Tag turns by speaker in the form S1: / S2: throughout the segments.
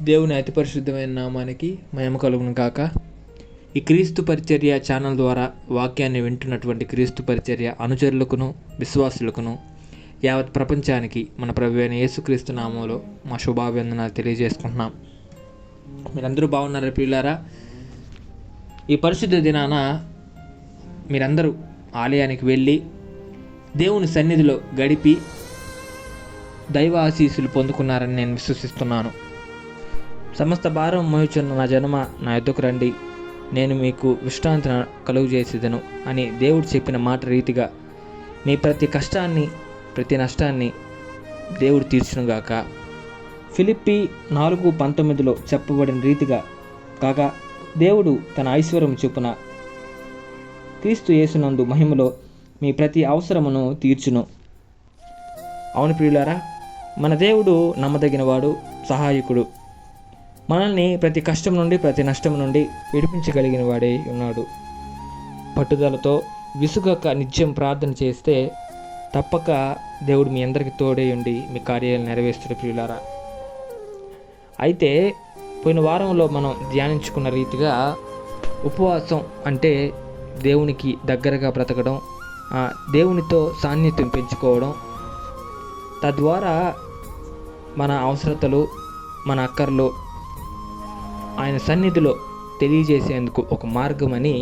S1: దేవుని అతి పరిశుద్ధమైన నామానికి మహిమ కలుగును కాక. ఈ క్రీస్తు పరిచర్య ఛానల్ ద్వారా వాక్యాన్ని వింటున్నటువంటి క్రీస్తు పరిచర్య అనుచరులకును విశ్వాసులకును యావత్ ప్రపంచానికి మన ప్రభువైన యేసుక్రీస్తు నామంలో మా శుభాభివందనాలు తెలియజేసుకుంటున్నాం. మీరందరూ బాగున్నారా ప్రియులారా? ఈ పరిశుద్ధ దినాన మీరందరూ ఆలయానికి వెళ్ళి దేవుని సన్నిధిలో గడిపి దైవ ఆశీస్సులు పొందుకున్నారని నేను విశ్వసిస్తున్నాను. సమస్త భారం మోయుచున్న నా జనమ నా యొద్దకు రండి, నేను మీకు విశ్రాంతి కలుగు చేసేదను అని దేవుడు చెప్పిన మాట రీతిగా మీ ప్రతి కష్టాన్ని ప్రతి నష్టాన్ని దేవుడు తీర్చునుగాక. ఫిలిప్పీ 4:19 చెప్పబడిన రీతిగా కాగా దేవుడు తన ఐశ్వర్యం చొప్పున క్రీస్తు యేసునందు మహిమలో మీ ప్రతి అవసరమును తీర్చును. అవును ప్రియులారా, మన దేవుడు నమ్మదగినవాడు, సహాయకుడు. మనల్ని ప్రతి కష్టం నుండి ప్రతి నష్టం నుండి విడిపించగలిగిన వాడే ఉన్నాడు. పట్టుదలతో విసుగక నిత్యం ప్రార్థన చేస్తే తప్పక దేవుడు మీ అందరికీ తోడే ఉండి మీ కార్యాలు నెరవేర్చుడు ప్రియులారా. అయితే పోయిన వారంలో మనం ధ్యానించుకున్న రీతిగా ఉపవాసం అంటే దేవునికి దగ్గరగా బ్రతకడం, దేవునితో సాన్నిధ్యం పెంచుకోవడం, తద్వారా మన అవసరతలు మన అక్కర్లు ఆయన సన్నిధిలో తెలియజేసేందుకు ఒక మార్గమని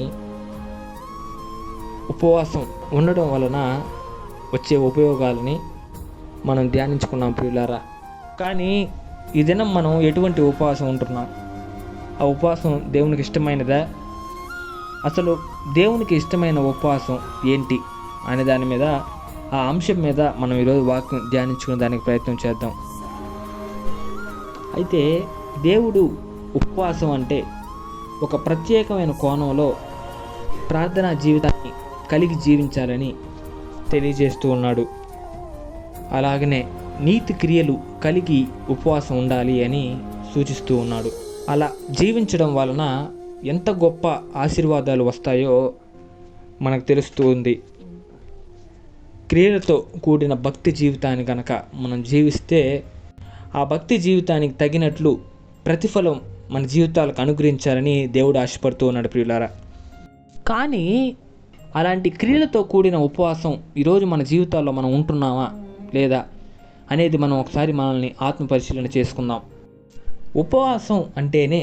S1: ఉపవాసం ఉండడం వలన వచ్చే ఉపయోగాలని మనం ధ్యానించుకున్నాం ప్రియులారా. కానీ ఈ దినం మనం ఎటువంటి ఉపవాసం ఉంటున్నాం? ఆ ఉపవాసం దేవునికి ఇష్టమైనదా? అసలు దేవునికి ఇష్టమైన ఉపవాసం ఏంటి అనే దాని మీద, ఆ అంశం మీద మనం ఈరోజు వాక్యం ధ్యానించుకునే దానికి ప్రయత్నం చేద్దాం. అయితే దేవుడు ఉపవాసం అంటే ఒక ప్రత్యేకమైన కోణంలో ప్రార్థనా జీవితాన్ని కలిగి జీవించాలని తెలియజేస్తూ ఉన్నాడు. అలాగనే నీతి క్రియలు కలిగి ఉపవాసం ఉండాలి అని సూచిస్తూ ఉన్నాడు. అలా జీవించడం వలన ఎంత గొప్ప ఆశీర్వాదాలు వస్తాయో మనకు తెలుస్తూ ఉంది. క్రియలతో కూడిన భక్తి జీవితాన్ని కనుక మనం జీవిస్తే ఆ భక్తి జీవితానికి తగినట్లు ప్రతిఫలం మన జీవితాలకు అనుగ్రహించాలని దేవుడు ఆశపడుతూ ఉన్నాడు ప్రియులారా. కానీ అలాంటి క్రియలతో కూడిన ఉపవాసం ఈరోజు మన జీవితాల్లో మనం ఉంటున్నామా లేదా అనేది మనం ఒకసారి మనల్ని ఆత్మపరిశీలన చేసుకుందాం. ఉపవాసం అంటేనే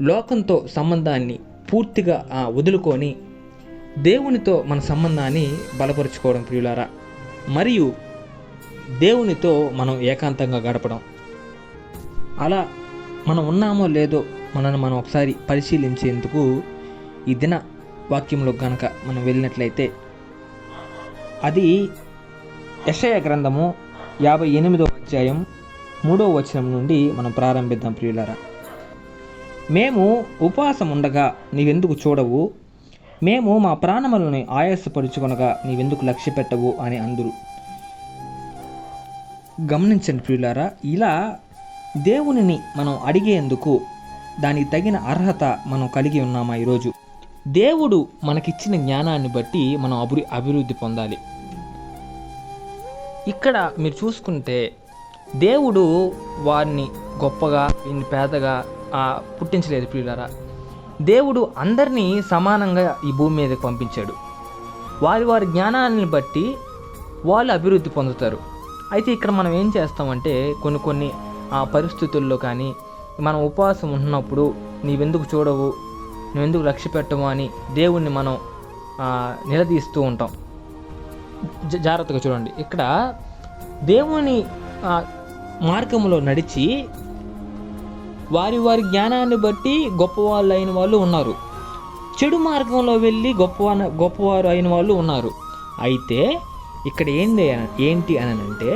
S1: లోకంతో సంబంధాన్ని పూర్తిగా వదులుకొని దేవునితో మన సంబంధాన్ని బలపరుచుకోవడం ప్రియులారా, మరియు దేవునితో మనం ఏకాంతంగా గడపడం. అలా మనం ఉన్నామో లేదో మనల్ని మనం ఒకసారి పరిశీలించేందుకు ఈ దిన వాక్యంలో కనుక మనం వెళ్ళినట్లయితే అది యెషయా గ్రంథము 58వ అధ్యాయం 3వ వచనం నుండి మనం ప్రారంభిద్దాం ప్రియులారా. మేము ఉపవాసం ఉండగా నీవెందుకు చూడవు, మేము మా ప్రాణములను ఆయాసపరుచుకొనగా నీవెందుకు లక్ష్య పెట్టవు అని అందురు. గమనించండి ప్రియులారా, ఇలా దేవునిని మనం అడిగేందుకు దానికి తగిన అర్హత మనం కలిగి ఉన్నామా? ఈరోజు దేవుడు మనకిచ్చిన జ్ఞానాన్ని బట్టి మనం అభివృద్ధి పొందాలి. ఇక్కడ మీరు చూసుకుంటే దేవుడు వారిని గొప్పగా పేదగా పుట్టించలేదు ప్రియులారా. దేవుడు అందరినీ సమానంగా ఈ భూమి మీదకి పంపించాడు. వారి జ్ఞానాన్ని బట్టి వాళ్ళు అభివృద్ధి పొందుతారు. అయితే ఇక్కడ మనం ఏం చేస్తామంటే కొన్ని పరిస్థితుల్లో కానీ మనం ఉపవాసం ఉంటున్నప్పుడు నీవెందుకు చూడవు, నువ్వెందుకు లక్ష్య పెట్టవు అని దేవుణ్ణి మనం నిలదీస్తూ ఉంటాం. జాగ్రత్తగా చూడండి, ఇక్కడ దేవుని మార్గంలో నడిచి వారి జ్ఞానాన్ని బట్టి గొప్పవాళ్ళు అయిన వాళ్ళు ఉన్నారు, చెడు మార్గంలో వెళ్ళి గొప్పవారు అయిన వాళ్ళు ఉన్నారు. అయితే ఇక్కడ ఏంటి అని అంటే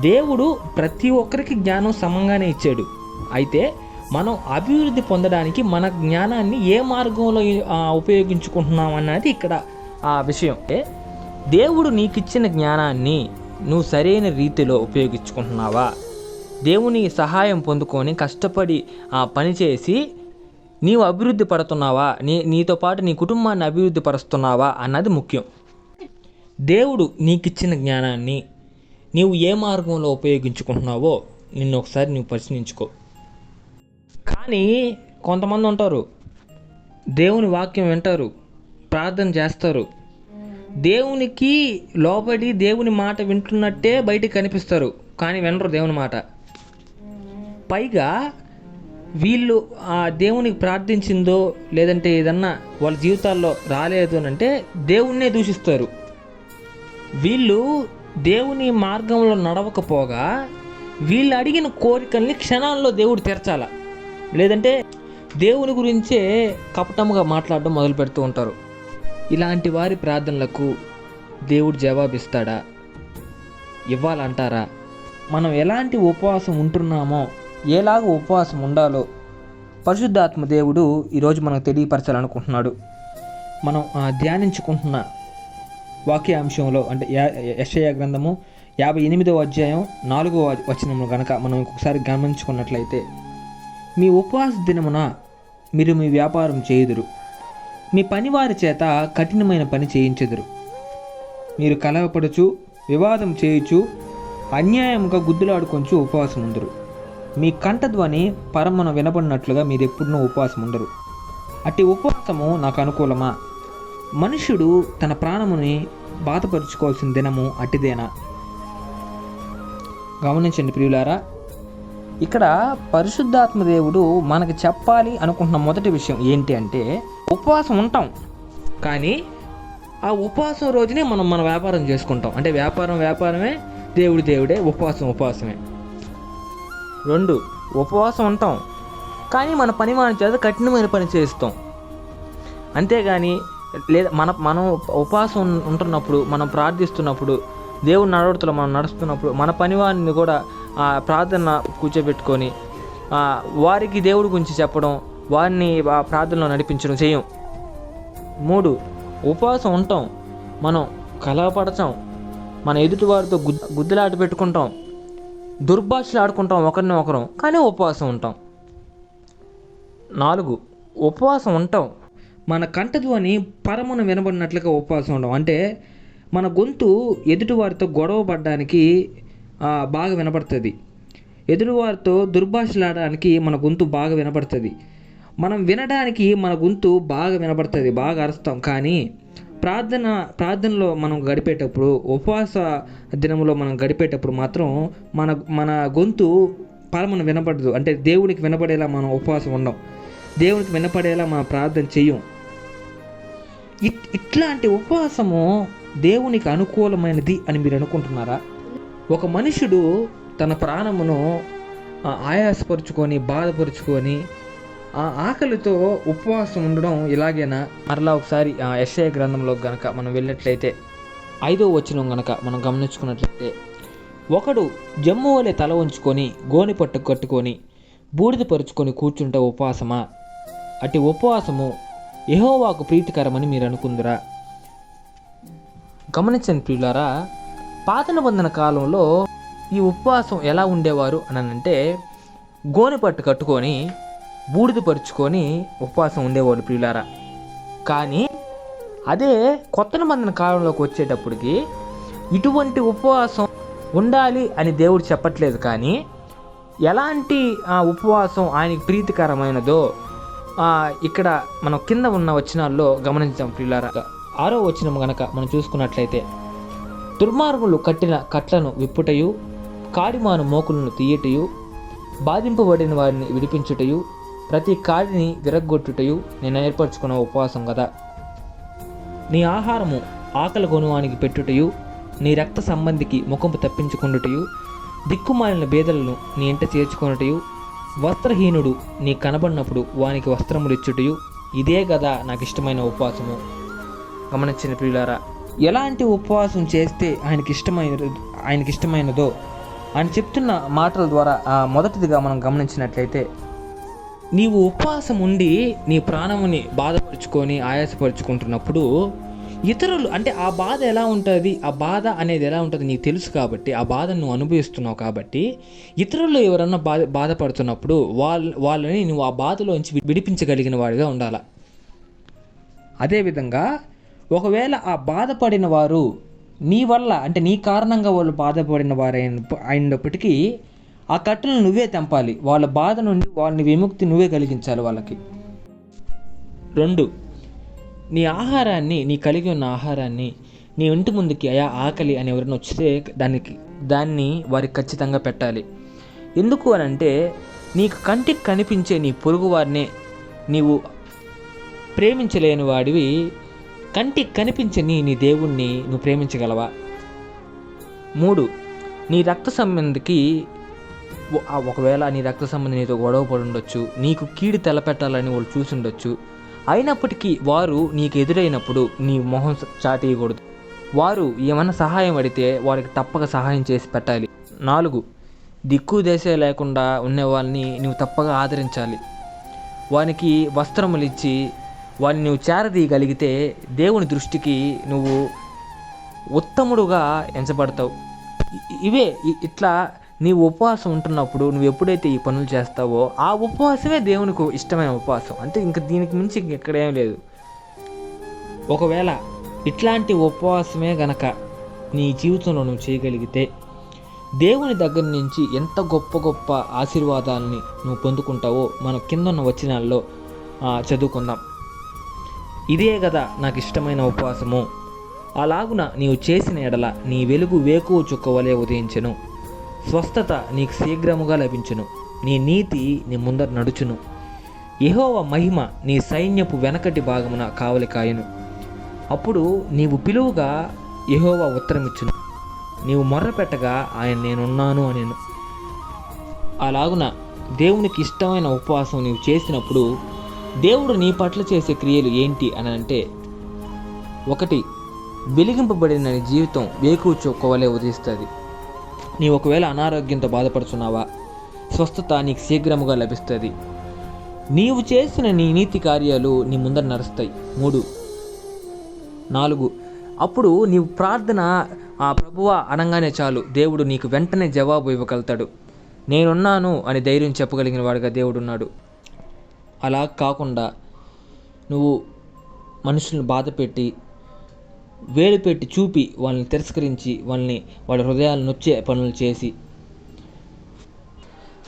S1: దేవుడు ప్రతి ఒక్కరికి జ్ఞానం సమంగానే ఇచ్చాడు. అయితే మనం అభివృద్ధి పొందడానికి మన జ్ఞానాన్ని ఏ మార్గంలో ఉపయోగించుకుంటున్నాం అన్నది ఇక్కడ ఆ విషయం. దేవుడు నీకు ఇచ్చిన జ్ఞానాన్ని నువ్వు సరైన రీతిలో ఉపయోగించుకుంటున్నావా? దేవుని సహాయం పొందుకొని కష్టపడి పనిచేసి నీవు అభివృద్ధి పడుతున్నావా? నీతో పాటు నీ కుటుంబాన్ని అభివృద్ధి పరుస్తున్నావా అన్నది ముఖ్యం. దేవుడు నీకిచ్చిన జ్ఞానాన్ని నీవు ఏ మార్గంలో ఉపయోగించుకుంటున్నావో నిన్ను ఒకసారి నువ్వు ప్రశ్నించుకో. కానీ కొంతమంది ఉంటారు, దేవుని వాక్యం వింటారు, ప్రార్థన చేస్తారు, దేవునికి లోబడి దేవుని మాట వింటున్నట్టే బయటికి కనిపిస్తారు, కానీ వినరు దేవుని మాట. పైగా వీళ్ళు ఆ దేవునికి ప్రార్థించిందో లేదంటే ఏదన్నా వాళ్ళ జీవితాల్లో రాలేదు అని అంటే దేవుణ్ణే దూషిస్తారు. వీళ్ళు దేవుని మార్గంలో నడవకపోగా వీళ్ళు అడిగిన కోరికల్ని క్షణాల్లో దేవుడు తీర్చాల, లేదంటే దేవుని గురించే కపటముగా మాట్లాడడం మొదలు పెడుతూ ఉంటారు. ఇలాంటి వారి ప్రార్థనలకు దేవుడు జవాబిస్తాడా, ఇవ్వాలంటారా? మనం ఎలాంటి ఉపవాసం ఉంటున్నామో, ఎలాగ ఉపవాసం ఉండాలో పరిశుద్ధాత్మ దేవుడు ఈరోజు మనకు తెలియపరచాలనుకుంటున్నాడు. మనం ధ్యానించుకుంటున్న వాక్యాంశంలో అంటే యెషయా గ్రంథము 58వ అధ్యాయం 4వ వచనంలో కనుక మనం ఇంకొకసారి గమనించుకున్నట్లయితే, మీ ఉపవాస దినమున మీరు మీ వ్యాపారం చేయుదురు, మీ పనివారి చేత కఠినమైన పని చేయించెదరు, మీరు కలవపడుచు వివాదం చేయుచు అన్యాయంగా గుద్దులాడుకొంచు ఉపవాసం ఉందరు, మీ కంఠధ్వని పరమున వినబడినట్లుగా మీరు ఎప్పుడూ ఉపవాసం ఉండరు. అట్టి ఉపవాసము నాకు అనుకూలమా? మనుష్యుడు తన ప్రాణముని బాధపరుచుకోవాల్సిన దినము అట్టిదేనా? గమనించండి ప్రియులారా, ఇక్కడ పరిశుద్ధాత్మ దేవుడు మనకు చెప్పాలి అనుకుంటున్న మొదటి విషయం ఏంటి అంటే, ఉపవాసం ఉంటాం కానీ ఆ ఉపవాసం రోజునే మనం మన వ్యాపారం చేసుకుంటాం. అంటే వ్యాపారమే, దేవుడే, ఉపవాసమే. 2, ఉపవాసం ఉంటాం కానీ మన పని చేత కఠినమైన పని చేస్తాం. అంతేగాని లేదా మనం ఉపవాసం ఉంటున్నప్పుడు, మనం ప్రార్థిస్తున్నప్పుడు, దేవుని నడవడితో మనం నడుస్తున్నప్పుడు మన పనివారిని కూడా ప్రార్థన కూర్చోబెట్టుకొని వారికి దేవుడి గురించి చెప్పడం, వారిని ఆ ప్రార్థనలో నడిపించడం చేయం. 3, ఉపవాసం ఉంటాం, మనం కలవపడతాం, మన ఎదుటి వారితో గుద్దులాట పెట్టుకుంటాం, దుర్భాషలు ఆడుకుంటాం ఒకరిని ఒకరం, కానీ ఉపవాసం ఉంటాం. 4, ఉపవాసం ఉంటాం, మన కంఠధ్వని పరమున వినబడినట్లుగా ఉపవాసం ఉంటాం. అంటే మన గొంతు ఎదుటివారితో గొడవ పడడానికి బాగా వినపడుతుంది, ఎదుటివారితో దుర్భాషలాడడానికి మన గొంతు బాగా వినపడుతుంది, మనం వినడానికి మన గొంతు బాగా వినపడుతుంది, బాగా అరుస్తాం. కానీ ప్రార్థనలో మనం గడిపేటప్పుడు, ఉపవాస దినంలో మనం గడిపేటప్పుడు మాత్రం మన గొంతు పరమున వినపడదు. అంటే దేవునికి వినపడేలా మనం ఉపవాసం ఉండం, దేవునికి వినపడేలా మనం ప్రార్థన చెయ్యం. ఇట్లాంటి ఉపవాసము దేవునికి అనుకూలమైనది అని మీరు అనుకుంటున్నారా? ఒక మనుషుడు తన ప్రాణమును ఆయాసపరుచుకొని బాధపరుచుకొని ఆకలితో ఉపవాసం ఉండడం ఇలాగేనా? మరలా ఒకసారి యెషయా గ్రంథంలో గనక మనం వెళ్ళినట్లయితే 5వ వచనం గనక మనం గమనించుకున్నట్లయితే, ఒకడు జమ్ము వలె తల ఉంచుకొని గోని పట్టు కట్టుకొని బూడిద పరుచుకొని కూర్చుంటే ఉపవాసమా? అట్టి ఉపవాసము యెహోవాకు ప్రీతికరమని మీరు అనుకుందురా? గమనించండి ప్రియులారా, పాత నిబంధన కాలంలో ఈ ఉపవాసం ఎలా ఉండేవారు అని అంటే, గోని పట్టు కట్టుకొని బూడిద పరుచుకొని ఉపవాసం ఉండేవాళ్ళు ప్రియులారా. కానీ అదే కొత్త నిబంధన కాలంలోకి వచ్చేటప్పటికి ఇటువంటి ఉపవాసం ఉండాలి అని దేవుడు చెప్పట్లేదు. కానీ ఎలాంటి ఉపవాసం ఆయనకి ప్రీతికరమైనదో ఇక్కడ మనం కింద ఉన్న వచనాల్లో గమనించాం ప్రియులారా. 6వ వచనం గనక మనం చూసుకున్నట్లయితే, దుర్మార్గులు కట్టిన కట్లను విప్పుటయు, కాడిమాను మోకులను తీయటయు, బాధింపబడిన వారిని విడిపించుటయు, ప్రతి కాడిని విరగ్గొట్టుటయు నేను ఏర్పరచుకున్న ఉపవాసం కదా. నీ ఆహారము ఆకలి కొనువానికి పెట్టుటయు, నీ రక్త సంబంధికి ముఖంపు తప్పించుకొనుటయు, దిక్కుమాలిన బేదలను నీ ఇంట చేర్చుకొనుటయు, వస్త్రహీనుడు నీ కనబడినప్పుడు వానికి వస్త్రములిచ్చుటయు, ఇదే కదా నాకు ఇష్టమైన ఉపవాసము. గమనించిన ప్రియులారా, ఎలాంటి ఉపవాసం చేస్తే ఆయనకి ఇష్టమైనదో ఆయన చెప్తున్న మాటల ద్వారా మొదటిదిగా మనం గమనించినట్లయితే, నీవు ఉపవాసం ఉండి నీ ప్రాణముని బాధపరుచుకొని ఆయాసపరుచుకుంటున్నప్పుడు ఇతరులు, అంటే ఆ బాధ ఎలా ఉంటుంది, ఆ బాధ అనేది ఎలా ఉంటుంది నీకు తెలుసు కాబట్టి, ఆ బాధను నువ్వు అనుభవిస్తున్నావు కాబట్టి, ఇతరులు ఎవరన్నా బాధపడుతున్నప్పుడు వాళ్ళని నువ్వు ఆ బాధలోంచి విడిపించగలిగిన వాడిగా ఉండాలి. అదేవిధంగా ఒకవేళ ఆ బాధపడిన వారు నీ వల్ల, అంటే నీ కారణంగా వాళ్ళు బాధపడిన వారు అయినప్పటికీ ఆ కట్టెలను నువ్వే తెంపాలి. వాళ్ళ బాధ నుండి వాళ్ళని విముక్తి నువ్వే కలిగించాలి వాళ్ళకి. 2, నీ కలిగి ఉన్న ఆహారాన్ని నీ ఇంటి ముందుకి అయా ఆకలి అని ఎవరైనా వస్తే దాన్ని వారికి ఖచ్చితంగా పెట్టాలి. ఎందుకు అని అంటే, నీకు కంటికి కనిపించే నీ పొరుగు వారినే నీవు ప్రేమించలేని వాడివి కంటికి కనిపించని నీ దేవుణ్ణి నువ్వు ప్రేమించగలవా? 3, నీ రక్త సంబంధికి ఒకవేళ నీ రక్త సంబంధి నీతో గొడవ పడి ఉండొచ్చు, నీకు కీడు తెలపెట్టాలని వాళ్ళు చూసి ఉండొచ్చు. అయినప్పటికీ వారు నీకు ఎదురైనప్పుడు నీ మొహం చాటేయకూడదు. వారు ఏమైనా సహాయం అడిగితే వారికి తప్పక సహాయం చేసి పెట్టాలి. 4, దిక్కు దేశే లేకుండా ఉన్న వాళ్ళని నువ్వు తప్పగా ఆదరించాలి. వానికి వస్త్రములు ఇచ్చి వారిని నువ్వు చేరదీయగలిగితే దేవుని దృష్టికి నువ్వు ఉత్తముడుగా ఎంచబడతావు. ఇట్లా నీవు ఉపవాసం ఉంటున్నప్పుడు నువ్వు ఎప్పుడైతే ఈ పనులు చేస్తావో ఆ ఉపవాసమే దేవునికి ఇష్టమైన ఉపవాసం. అంటే ఇంక దీనికి మించి ఇంకెక్కడేం లేదు. ఒకవేళ ఇట్లాంటి ఉపవాసమే గనక నీ జీవితంలో నువ్వు చేయగలిగితే దేవుని దగ్గర నుంచి ఎంత గొప్ప గొప్ప ఆశీర్వాదాలని నువ్వు పొందుకుంటావో మనం కింద ఉన్న వచనాల్లో చదువుకుందాం. ఇదే కదా నాకు ఇష్టమైన ఉపవాసము. అలాగున నీవు చేసిన ఎడల నీ వెలుగు వేకువ చుక్కవలే ఉదయించెను. స్వస్థత నీకు శీఘ్రముగా లభించును. నీ నీతి నీ ముందర నడుచును. యెహోవా మహిమ నీ సైన్యపు వెనకటి భాగమున కావలి కాయును. అప్పుడు నీవు పిలువుగా యెహోవా ఉత్తరమిచ్చును. నీవు మొర్రపెట్టగా ఆయన నేనున్నాను అనెను. అలాగున దేవునికి ఇష్టమైన ఉపవాసం నీవు చేసినప్పుడు దేవుడు నీ పట్ల చేసే క్రియలు ఏంటి అని అంటే, 1, వెలిగింపబడిన నీ జీవితం వేకువ చుక్కవలే ఉదయిస్తుంది. నీవు ఒకవేళ అనారోగ్యంతో బాధపడుతున్నావా, స్వస్థత నీకు శీఘ్రముగా లభిస్తుంది. నీవు చేసిన నీ నీతి కార్యాలు నీ ముందర నడుస్తాయి. 3, 4, అప్పుడు నీవు ప్రార్థన ప్రభువా అనగానే చాలు దేవుడు నీకు వెంటనే జవాబు ఇవ్వగలుగుతాడు. నేనున్నాను అని ధైర్యం చెప్పగలిగిన వాడుగా దేవుడు ఉన్నాడు. అలా కాకుండా నువ్వు మనుషులను బాధ పెట్టి వేలు పెట్టి చూపి వాళ్ళని తిరస్కరించి వాళ్ళ హృదయాలు నొచ్చే పనులు చేసి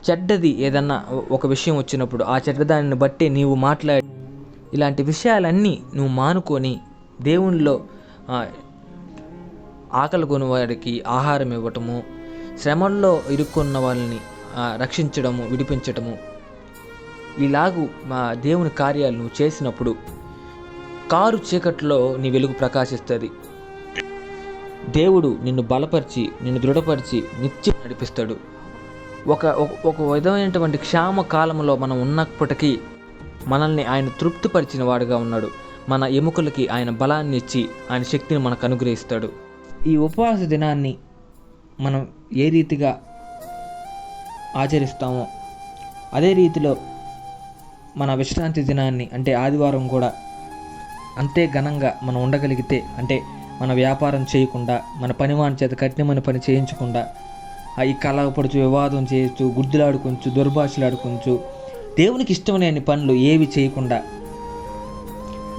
S1: చెడ్డది ఏదన్నా ఒక విషయం వచ్చినప్పుడు ఆ చెడ్డదానిని బట్టి నీవు మాట్లాడి ఇలాంటి విషయాలన్నీ నువ్వు మానుకొని దేవునిలో ఆకలి కొని వారికి ఆహారం ఇవ్వటము, శ్రమల్లో ఇరుక్కున్న వాళ్ళని రక్షించడము, విడిపించటము, ఇలాగూ దేవుని కార్యాలు నువ్వు చేసినప్పుడు కారు చీకట్లో నీ వెలుగు ప్రకాశిస్తుంది. దేవుడు నిన్ను బలపరిచి నిన్ను దృఢపరిచి నిత్యం నడిపిస్తాడు. ఒక విధమైనటువంటి క్షామ కాలంలో మనం ఉన్నప్పటికీ మనల్ని ఆయన తృప్తిపరిచిన వాడుగా ఉన్నాడు. మన ఎముకలకి ఆయన బలాన్ని ఇచ్చి ఆయన శక్తిని మనకు అనుగ్రహిస్తాడు. ఈ ఉపవాస దినాన్ని మనం ఏ రీతిగా ఆచరిస్తామో అదే రీతిలో మన విశ్రాంతి దినాన్ని అంటే ఆదివారం కూడా అంతే ఘనంగా మనం ఉండగలిగితే, అంటే మన వ్యాపారం చేయకుండా, మన పనివాని చేత కఠినమైన పని చేయించకుండా, ఈ కలగపడుచు వివాదం చేయొచ్చు, గుర్దులాడుకొంచు, దుర్భాషలాడుకొంచు, దేవునికి ఇష్టమైన పనులు ఏవి చేయకుండా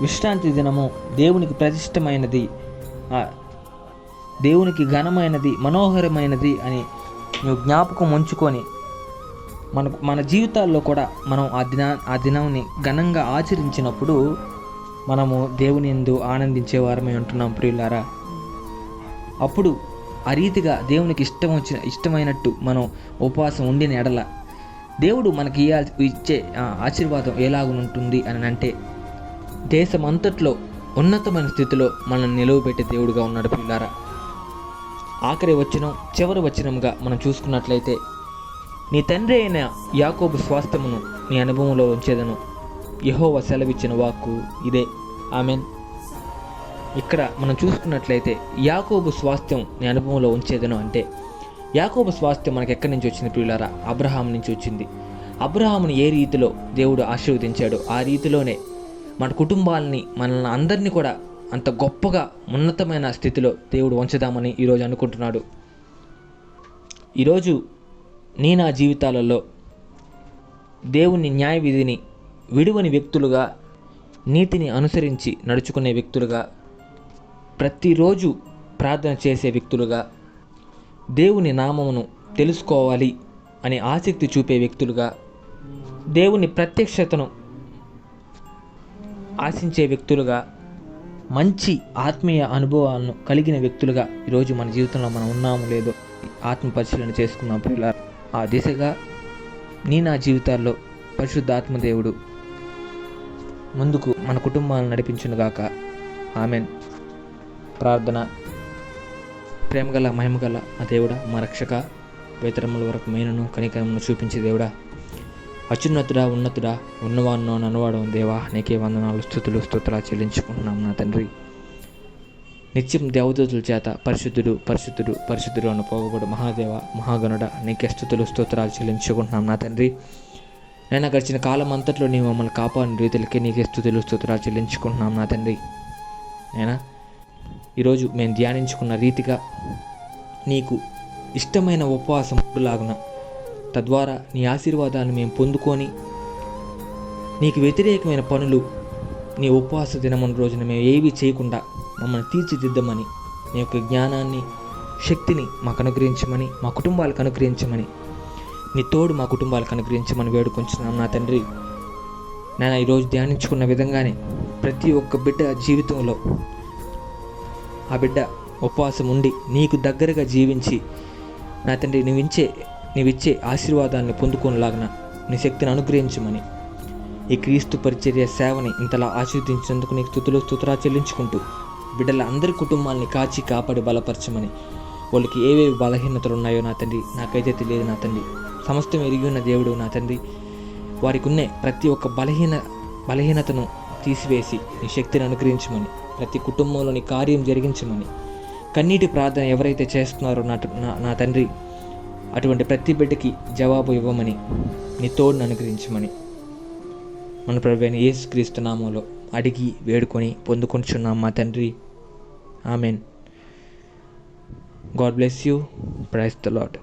S1: విశ్రాంతి దినము దేవునికి ప్రతిష్టమైనది, దేవునికి ఘనమైనది, మనోహరమైనది అని నువ్వు జ్ఞాపకం ఉంచుకొని మన జీవితాల్లో కూడా మనం ఆ దినాన్ని ఘనంగా ఆచరించినప్పుడు మనము దేవుని యందు ఆనందించే వారమై ఉంటున్నాం ప్రియులారా. అప్పుడు ఆ రీతిగా దేవునికి ఇష్టమైనట్టు మనం ఉపవాసం ఉండిన ఎడల దేవుడు మనకి ఇచ్చే ఆశీర్వాదం ఎలాగుంటుంది అని అంటే, దేశమంతట్లో ఉన్నతమైన స్థితిలో మనల్ని నిలువబెట్టే దేవుడుగా ఉన్నాడు ప్రియులారా. ఆఖరి వచనం చివరి వచనంగా మనం చూసుకున్నట్లయితే, నీ తండ్రి అయిన యాకోబు స్వాస్థ్యమును నీ అనుభవంలో ఉంచేదను. యెహోవా సెలవిచ్చిన వాక్కు ఇదే. ఆమెన్. ఇక్కడ మనం చూసుకున్నట్లయితే యాకోబు స్వాస్థ్యం నీ అనుభవంలో ఉంచేదను అంటే, యాకోబు స్వాస్థ్యం మనకు ఎక్కడి నుంచి వచ్చింది ప్రియులారా? అబ్రహాం నుంచి వచ్చింది. అబ్రహాముని ఏ రీతిలో దేవుడు ఆశీర్వదించాడో ఆ రీతిలోనే మన కుటుంబాలని, మనల్ని అందరినీ కూడా అంత గొప్పగా ఉన్నతమైన స్థితిలో దేవుడు ఉంచుదామని ఈరోజు అనుకుంటున్నాడు. ఈరోజు నా జీవితాలలో దేవుని న్యాయ విధిని విడువని వ్యక్తులుగా, నీతిని అనుసరించి నడుచుకునే వ్యక్తులుగా, ప్రతిరోజు ప్రార్థన చేసే వ్యక్తులుగా, దేవుని నామమును తెలుసుకోవాలి అని ఆసక్తి చూపే వ్యక్తులుగా, దేవుని ప్రత్యక్షతను ఆశించే వ్యక్తులుగా, మంచి ఆత్మీయ అనుభవాలను కలిగిన వ్యక్తులుగా ఈరోజు మన జీవితంలో మనం ఉన్నాము లేదో ఆత్మ పరిశీలన చేసుకున్నాం ప్రియులారా. ఆ దిశగా నా జీవితాల్లో పరిశుద్ధాత్మ దేవుడు ముందుకు మన కుటుంబాలను నడిపించునుగాక. ఆమెన్. ప్రార్థన. ప్రేమగల మహిమగల ఆ దేవుడా, మా రక్షక, వేతరముల వరకు మేలును కనికరమును చూపించే దేవుడా, అత్యున్నతుడా, ఉన్నతుడా, ఉన్నవాన్నో నన్నవాడు దేవా, నీకే వందనాలు, స్తుతులు, స్తోత్రాలు చెల్లించుకుంటున్నాం నా తండ్రి. నిత్యం దేవదూతుల చేత పరిశుద్ధుడు పరిశుద్ధుడు పరిశుద్ధుడు అని పోగొడు మహాదేవ మహాగణుడ, నీకే స్తుతులు, స్తోత్రాలు చెల్లించుకుంటున్నాం నా తండ్రి. నేను గడిచిన కాలం అంతట్లో నీ మమ్మల్ని కాపాడిన రీతిలకే నీకే స్తుతులు, స్తోత్రాలు చెల్లించుకుంటున్నాం నా తండ్రి. నేనా ఈరోజు మేము ధ్యానించుకున్న రీతిగా నీకు ఇష్టమైన ఉపవాసం లాగున, తద్వారా నీ ఆశీర్వాదాన్ని మేము పొందుకొని నీకు వ్యతిరేకమైన పనులు నీ ఉపవాస దినమున రోజున మేము ఏవి చేయకుండా మమ్మల్ని తీర్చిదిద్దమని, నీ యొక్క జ్ఞానాన్ని, శక్తిని మాకు అనుగ్రహించమని, మా కుటుంబాలకు అనుగ్రహించమని, నీ తోడు మా కుటుంబాలకు అనుగ్రహించమని వేడుకొంచున్నాం నా తండ్రి. నేను ఈరోజు ధ్యానించుకున్న విధంగానే ప్రతి ఒక్క బిడ్డ జీవితంలో ఆ బిడ్డ ఉపవాసం ఉండి నీకు దగ్గరగా జీవించి నా తండ్రి నీవిచ్చే ఆశీర్వాదాన్ని పొందుకోనిలాగిన నీ శక్తిని అనుగ్రహించమని, ఈ క్రీస్తు పరిచర్య సేవని ఇంతలా ఆశీర్వదించినందుకు నీకు స్తుతులు, స్తోత్రాలు చెల్లించుకుంటూ బిడ్డల అందరి కుటుంబాలని కాచి కాపాడి బలపరచమని, వాళ్ళకి ఏవేవి బలహీనతలు ఉన్నాయో నా తండ్రి నాకైతే తెలియదు నా తండ్రి, సమస్తం ఎరిగి ఉన్న దేవుడు నా తండ్రి. వారికి ఉన్న ప్రతి ఒక్క బలహీనతను తీసివేసి నీ శక్తిని అనుగ్రహించమని, ప్రతి కుటుంబంలోని కార్యం జరిగించమని, కన్నీటి ప్రార్థన ఎవరైతే చేస్తున్నారో నా తండ్రి అటువంటి ప్రతి బిడ్డకి జవాబు ఇవ్వమని, నీ తోడును అనుగ్రహించమని మన ప్రభువైన యేసుక్రీస్తు నామములో అడిగి వేడుకొని పొందుకొనిచున్నాం మా తండ్రి. Amen. God bless you. Praise the lord.